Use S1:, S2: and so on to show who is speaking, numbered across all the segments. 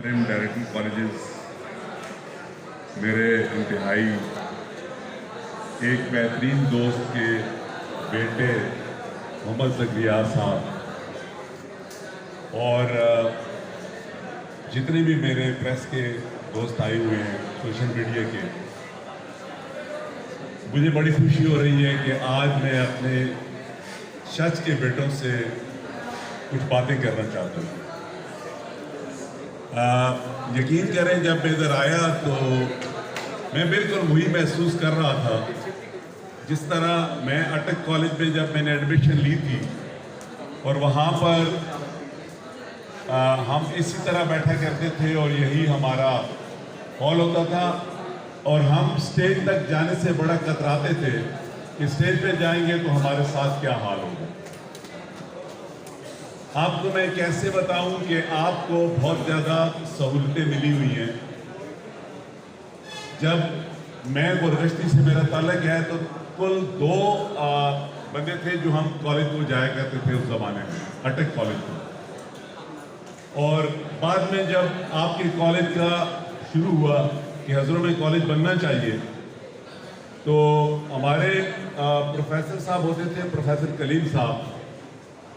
S1: Directing colleges میرے انتہائی ایک بہترین دوست کے بیٹے محمد زکریا صاحب اور جتنے بھی میرے پریس کے دوست آئے ہوئے ہیں سوشل میڈیا کے، مجھے بڑی خوشی ہو رہی ہے کہ آج میں اپنے شخص کے بیٹوں سے کچھ باتیں کرنا چاہتا ہوں۔ یقین کریں جب میں ادھر آیا تو میں بالکل وہی محسوس کر رہا تھا جس طرح میں اٹک کالج میں جب میں نے ایڈمیشن لی تھی اور وہاں پر ہم اسی طرح بیٹھا کرتے تھے اور یہی ہمارا ہال ہوتا تھا اور ہم سٹیج تک جانے سے بڑا کتراتے تھے کہ سٹیج پہ جائیں گے تو ہمارے ساتھ کیا حال ہوگا۔ آپ کو میں کیسے بتاؤں کہ آپ کو بہت زیادہ سہولتیں ملی ہوئی ہیں۔ جب میں گرگشتی سے میرا تعلق ہے تو کل 2 بندے تھے جو ہم کالج کو جایا کرتے تھے اس زمانے میں، اٹک کالج کو، اور بعد میں جب آپ کے کالج کا شروع ہوا کہ ہزروں میں کالج بننا چاہیے تو ہمارے پروفیسر صاحب ہوتے تھے، پروفیسر کلیم صاحب،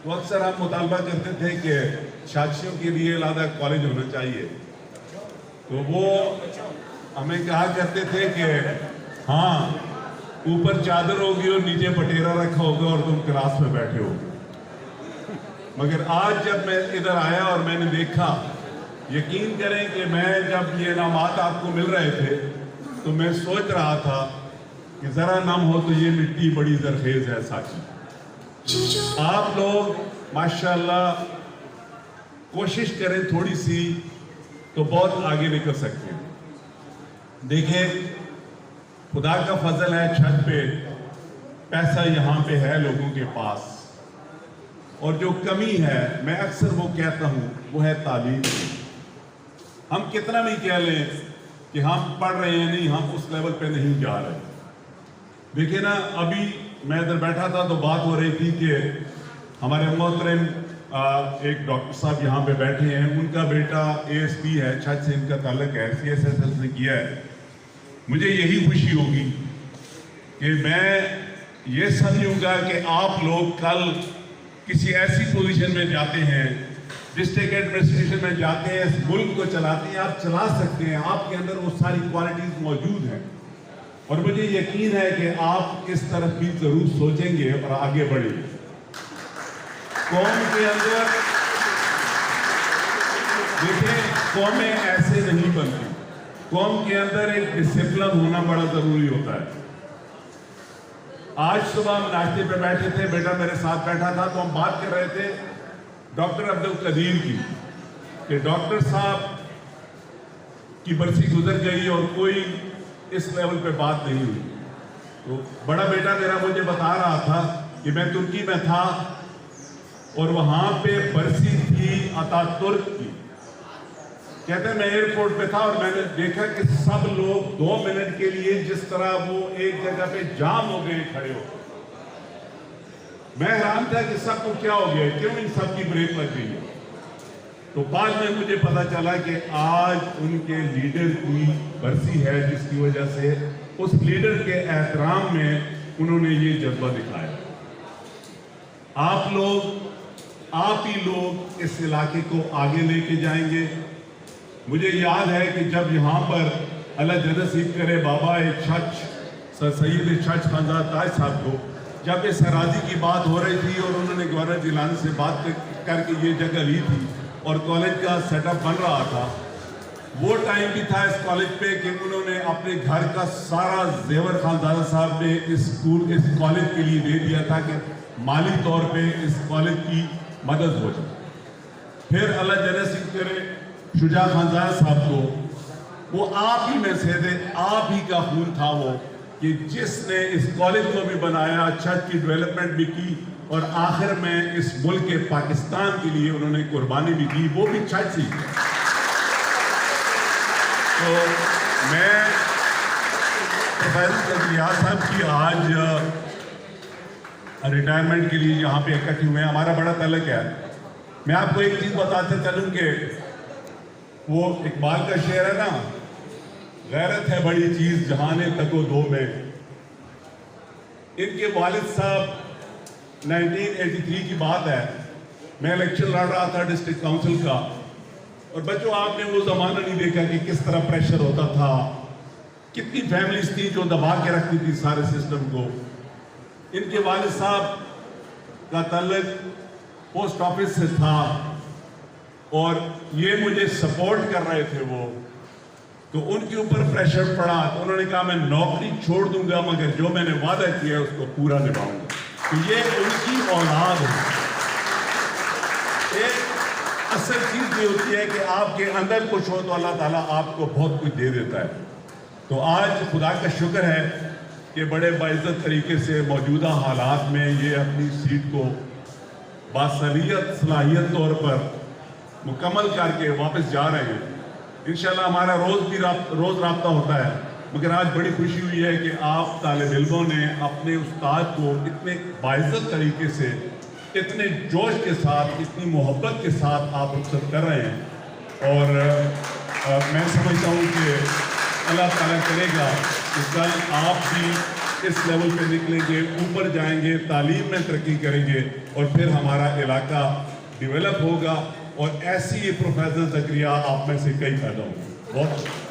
S1: تو اکثر ہم مطالبہ کرتے تھے کہ شادیوں کے لیے علیحدہ کالج ہونا چاہیے، تو وہ ہمیں کہا کرتے تھے کہ ہاں اوپر چادر ہوگی اور نیچے پٹیرا رکھا ہوگا اور تم کلاس میں بیٹھے ہوگے۔ مگر آج جب میں ادھر آیا اور میں نے دیکھا، یقین کریں کہ میں جب یہ انعامات آپ کو مل رہے تھے تو میں سوچ رہا تھا کہ ذرا نم ہو تو یہ مٹی بڑی زرخیز ہے ساچی۔ آپ لوگ ماشاءاللہ کوشش کریں تھوڑی سی تو بہت آگے نکل سکتے ہیں۔ دیکھیں خدا کا فضل ہے، چھت پہ پیسہ یہاں پہ ہے لوگوں کے پاس، اور جو کمی ہے میں اکثر وہ کہتا ہوں وہ ہے تعلیم۔ ہم کتنا بھی کہہ لیں کہ ہم پڑھ رہے ہیں، نہیں، ہم اس لیول پہ نہیں جا رہے۔ دیکھیں نا، ابھی میں ادھر بیٹھا تھا تو بات ہو رہی تھی کہ ہمارے محترم ایک ڈاکٹر صاحب یہاں پہ بیٹھے ہیں، ان کا بیٹا ASP ہے، چھت سے ان کا تعلق ہے، CSSS نے کیا ہے۔ مجھے یہی خوشی ہوگی کہ میں یہ سمجھوں گا کہ آپ لوگ کل کسی ایسی پوزیشن میں جاتے ہیں، ڈسٹرکٹ ایڈمنسٹریشن میں جاتے ہیں، اس ملک کو چلاتے ہیں، آپ چلا سکتے ہیں، آپ کے اندر وہ ساری کوالٹیز موجود ہیں، اور مجھے یقین ہے کہ آپ اس طرف بھی ضرور سوچیں گے اور آگے بڑھیں گے۔ قوم کے اندر دیکھیں، قومیں ایسے نہیں بنتی، قوم کے اندر ایک ڈسپلن ہونا بڑا ضروری ہوتا ہے۔ آج صبح ہم ناشتے پہ بیٹھے تھے، بیٹا میرے ساتھ بیٹھا تھا، تو ہم بات کر رہے تھے ڈاکٹر عبدالقدیر کی کہ ڈاکٹر صاحب کی برسی گزر گئی اور کوئی اس لیول پہ بات نہیں ہوئی۔ تو بڑا بیٹا میرا مجھے بتا رہا تھا کہ میں ترکی میں تھا اور وہاں پہ برسی تھی اتا ترک کی، کہتے ہیں میں ایئرپورٹ پہ تھا اور میں نے دیکھا کہ سب لوگ 2 منٹ کے لیے جس طرح وہ ایک جگہ پہ جام ہو گئے کھڑے ہو۔ میں حیران تھا کہ سب کو کیا ہو گیا، کیوں ان سب کی بریک لگ گئی ہے۔ تو بعد میں مجھے پتا چلا کہ آج ان کے لیڈر کی برسی ہے، جس کی وجہ سے اس لیڈر کے احترام میں انہوں نے یہ جذبہ دکھایا۔ آپ ہی لوگ اس علاقے کو آگے لے کے جائیں گے۔ مجھے یاد ہے کہ جب یہاں پر اللہ جنت نصیب کرے بابا چھچ سر سید چھچ خانزادہ تاج صاحب کو جب اس اراضی کی بات ہو رہی تھی اور انہوں نے گورنر جیلانی سے بات کر کے یہ جگہ لی تھی اور کالج کا سیٹ اپ بن رہا تھا، وہ ٹائم بھی تھا اس کالج پہ کہ انہوں نے اپنے گھر کا سارا زیور خانزادہ صاحب نے اس کالج کے لیے دے دیا تھا کہ مالی طور پہ اس کالج کی مدد ہو جائے۔ پھر اللہ جنت نصیب کرے شجاع خانزادہ صاحب کو، وہ آپ ہی میں سے تھے، آپ ہی کا خون تھا وہ کہ جس نے اس کالج کو بھی بنایا، چھت کی ڈیولپمنٹ بھی کی اور آخر میں اس ملک کے پاکستان کے لیے انہوں نے قربانی بھی دی، وہ بھی چھت سی۔ تو میں پروفیسر زکریا صاحب کی آج ریٹائرمنٹ کے لیے یہاں پہ اکٹھے ہوئے ہیں، ہمارا بڑا تعلق ہے۔ میں آپ کو ایک چیز بتاتے چلوں کہ وہ اقبال کا شعر ہے نا، غیرت ہے بڑی چیز جہانے تک و دو میں. ان کے والد صاحب 1983 کی بات ہے، میں الیکشن لڑ رہا تھا ڈسٹرکٹ کاؤنسل کا، اور بچوں آپ نے وہ زمانہ نہیں دیکھا کہ کس طرح پریشر ہوتا تھا، کتنی فیملیز تھی جو دبا کے رکھتی تھی سارے سسٹم کو. ان کے والد صاحب کا تعلق پوسٹ آفس سے تھا اور یہ مجھے سپورٹ کر رہے تھے وہ، تو ان کے اوپر پریشر پڑا تو انہوں نے کہا میں نوکری چھوڑ دوں گا مگر جو میں نے وعدہ کیا ہے اس کو پورا نبھاؤں گا. تو یہ ان کی اولاد ہے. ایک اصل چیز یہ ہوتی ہے کہ آپ کے اندر کچھ ہو تو اللہ تعالیٰ آپ کو بہت کچھ دے دیتا ہے. تو آج خدا کا شکر ہے کہ بڑے باعزت طریقے سے موجودہ حالات میں یہ اپنی سیٹ کو باصلاحیت صلاحیت طور پر مکمل کر کے واپس جا رہے ہیں. انشاءاللہ ہمارا روز رابطہ ہوتا ہے، مگر آج بڑی خوشی ہوئی ہے کہ آپ طالب علموں نے اپنے استاد کو اتنے باعزت طریقے سے، اتنے جوش کے ساتھ، اتنی محبت کے ساتھ آپ رخصت کر رہے ہیں. اور میں سمجھتا ہوں کہ اللہ تعالیٰ کرے گا کہ کل آپ بھی اس لیول پہ نکلیں گے، اوپر جائیں گے، تعلیم میں ترقی کریں گے، اور پھر ہمارا علاقہ ڈیولپ ہوگا اور ایسی پروفیسر زکریا آپ میں سے کئی پیدا ہوں گے. بہت